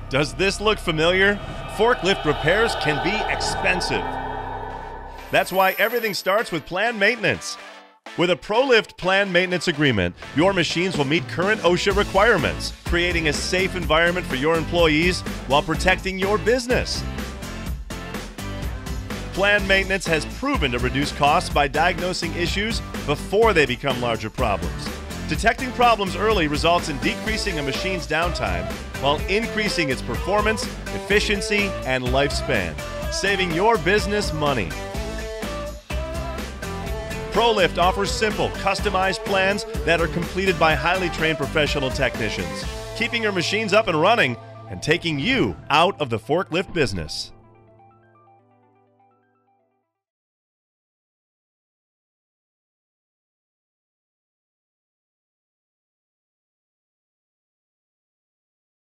Does this look familiar? Forklift repairs can be expensive. That's why everything starts with planned maintenance. With a ProLift planned maintenance agreement, your machines will meet current OSHA requirements, creating a safe environment for your employees while protecting your business. Planned maintenance has proven to reduce costs by diagnosing issues before they become larger problems. Detecting problems early results in decreasing a machine's downtime while increasing its performance, efficiency, and lifespan, saving your business money. ProLift offers simple, customized plans that are completed by highly trained professional technicians, keeping your machines up and running and taking you out of the forklift business.